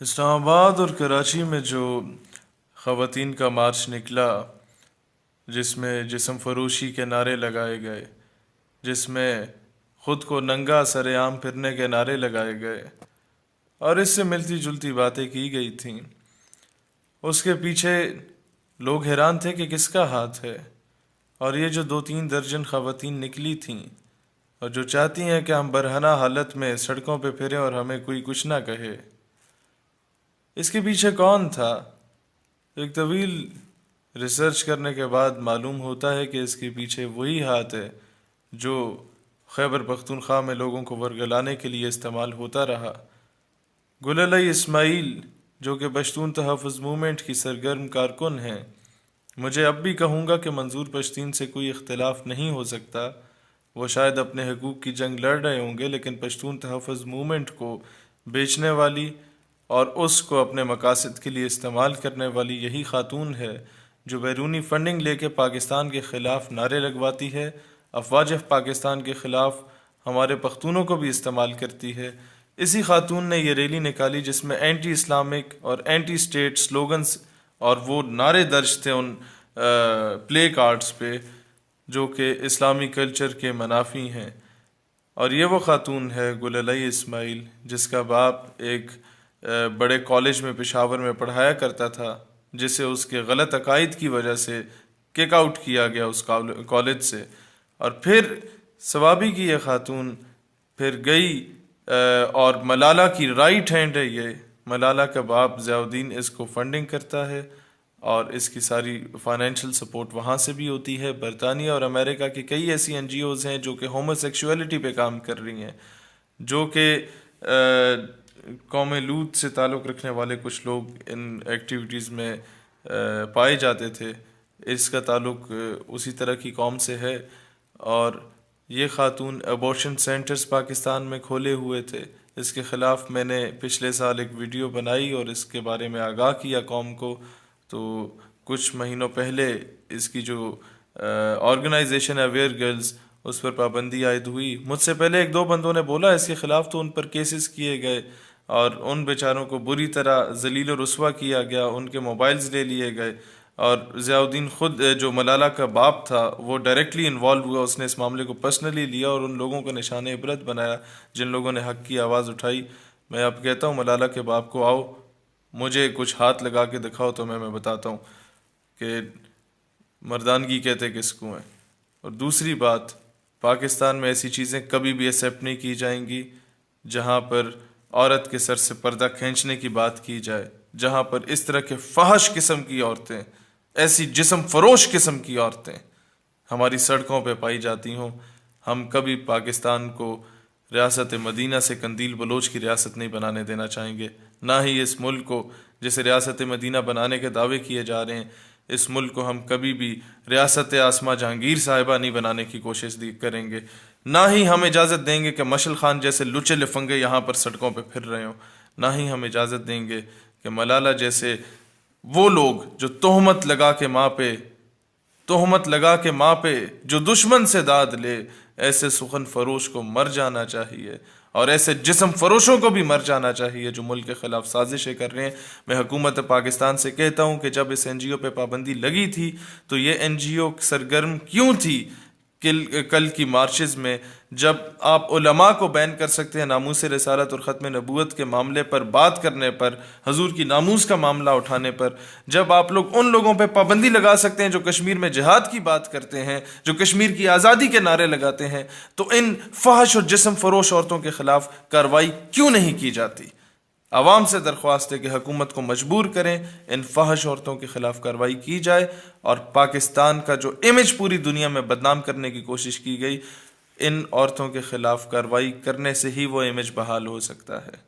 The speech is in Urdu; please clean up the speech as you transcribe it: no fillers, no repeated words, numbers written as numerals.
اسلام آباد اور کراچی میں جو خواتین کا مارچ نکلا، جس میں جسم فروشی کے نعرے لگائے گئے، جس میں خود کو ننگا سر عام پھرنے کے نعرے لگائے گئے اور اس سے ملتی جلتی باتیں کی گئی تھیں، اس کے پیچھے لوگ حیران تھے کہ کس کا ہاتھ ہے۔ اور یہ جو 2-3 درجن خواتین نکلی تھیں اور جو چاہتی ہیں کہ ہم برہنہ حالت میں سڑکوں پہ پھریں اور ہمیں کوئی کچھ نہ کہے، اس کے پیچھے کون تھا؟ ایک طویل ریسرچ کرنے کے بعد معلوم ہوتا ہے کہ اس کے پیچھے وہی ہاتھ ہے جو خیبر پختونخوا میں لوگوں کو ورگلانے کے لیے استعمال ہوتا رہا۔ گل علی اسماعیل جو کہ پشتون تحفظ موومنٹ کی سرگرم کارکن ہیں، مجھے اب بھی کہوں گا کہ منظور پشتین سے کوئی اختلاف نہیں ہو سکتا، وہ شاید اپنے حقوق کی جنگ لڑ رہے ہوں گے، لیکن پشتون تحفظ موومنٹ کو بیچنے والی اور اس کو اپنے مقاصد کے لیے استعمال کرنے والی یہی خاتون ہے جو بیرونی فنڈنگ لے کے پاکستان کے خلاف نعرے لگواتی ہے، افواج پاکستان کے خلاف ہمارے پختونوں کو بھی استعمال کرتی ہے۔ اسی خاتون نے یہ ریلی نکالی جس میں اینٹی اسلامک اور اینٹی اسٹیٹ سلوگنز اور وہ نعرے درج تھے ان پلے کارڈز پہ جو کہ اسلامی کلچر کے منافی ہیں۔ اور یہ وہ خاتون ہے گل علی اسماعیل جس کا باپ ایک بڑے کالج میں پشاور میں پڑھایا کرتا تھا، جسے اس کے غلط عقائد کی وجہ سے کک آؤٹ کیا گیا اس کالج سے۔ اور پھر ثوابی کی یہ خاتون پھر گئی اور ملالہ کی رائٹ ہینڈ ہے، یہ ملالہ کا باپ ضیاء الدین اس کو فنڈنگ کرتا ہے اور اس کی ساری فائنینشیل سپورٹ وہاں سے بھی ہوتی ہے۔ برطانیہ اور امریکہ کی کئی ایسی این جی اوز ہیں جو کہ ہومو سیکشولیٹی پہ کام کر رہی ہیں، جو کہ قوم لوط سے تعلق رکھنے والے کچھ لوگ ان ایکٹیویٹیز میں پائے جاتے تھے، اس کا تعلق اسی طرح کی قوم سے ہے۔ اور یہ خاتون ابورشن سینٹرز پاکستان میں کھولے ہوئے تھے، اس کے خلاف میں نے پچھلے سال ایک ویڈیو بنائی اور اس کے بارے میں آگاہ کیا قوم کو۔ تو کچھ مہینوں پہلے اس کی جو آرگنائزیشن ہے ویئر گرلز، اس پر پابندی عائد ہوئی۔ مجھ سے پہلے 1-2 بندوں نے بولا اس کے خلاف، تو ان پر کیسز کیے گئے اور ان بیچاروں کو بری طرح ذلیل و رسوا کیا گیا، ان کے موبائلز لے لیے گئے۔ اور ضیاء الدین خود جو ملالہ کا باپ تھا وہ ڈائریکٹلی انوالو ہوا، اس نے اس معاملے کو پرسنلی لیا اور ان لوگوں کو نشان عبرت بنایا جن لوگوں نے حق کی آواز اٹھائی۔ میں اب کہتا ہوں ملالہ کے باپ کو آؤ مجھے کچھ ہاتھ لگا کے دکھاؤ تو میں بتاتا ہوں کہ مردانگی کہتے کس کو ہیں۔ اور دوسری بات، پاکستان میں ایسی چیزیں کبھی بھی ایکسیپٹ نہیں کی جائیں گی جہاں پر عورت کے سر سے پردہ کھینچنے کی بات کی جائے، جہاں پر اس طرح کے فحش قسم کی عورتیں، ایسی جسم فروش قسم کی عورتیں ہماری سڑکوں پہ پائی جاتی ہوں۔ ہم کبھی پاکستان کو ریاست مدینہ سے قندیل بلوچ کی ریاست نہیں بنانے دینا چاہیں گے، نہ ہی اس ملک کو جسے ریاست مدینہ بنانے کے دعوے کیے جا رہے ہیں، اس ملک کو ہم کبھی بھی ریاست آسمہ جہانگیر صاحبہ نہیں بنانے کی کوشش کریں گے، نہ ہی ہم اجازت دیں گے کہ مشل خان جیسے لچے لفنگے یہاں پر سڑکوں پہ پھر رہے ہوں، نہ ہی ہم اجازت دیں گے کہ ملالہ جیسے وہ لوگ جو تہمت لگا کے ماں پہ جو دشمن سے داد لے، ایسے سخن فروش کو مر جانا چاہیے اور ایسے جسم فروشوں کو بھی مر جانا چاہیے جو ملک کے خلاف سازشیں کر رہے ہیں۔ میں حکومت پاکستان سے کہتا ہوں کہ جب اس این جی او پہ پابندی لگی تھی تو یہ این جی او سرگرم کیوں تھی؟ کل کی مارچز میں جب آپ علماء کو بین کر سکتے ہیں ناموس رسالت اور ختم نبوت کے معاملے پر بات کرنے پر، حضور کی ناموس کا معاملہ اٹھانے پر، جب آپ لوگ ان لوگوں پہ پابندی لگا سکتے ہیں جو کشمیر میں جہاد کی بات کرتے ہیں، جو کشمیر کی آزادی کے نعرے لگاتے ہیں، تو ان فحش اور جسم فروش عورتوں کے خلاف کارروائی کیوں نہیں کی جاتی؟ عوام سے درخواست ہے کہ حکومت کو مجبور کریں ان فحش عورتوں کے خلاف کارروائی کی جائے، اور پاکستان کا جو امیج پوری دنیا میں بدنام کرنے کی کوشش کی گئی، ان عورتوں کے خلاف کارروائی کرنے سے ہی وہ امیج بحال ہو سکتا ہے۔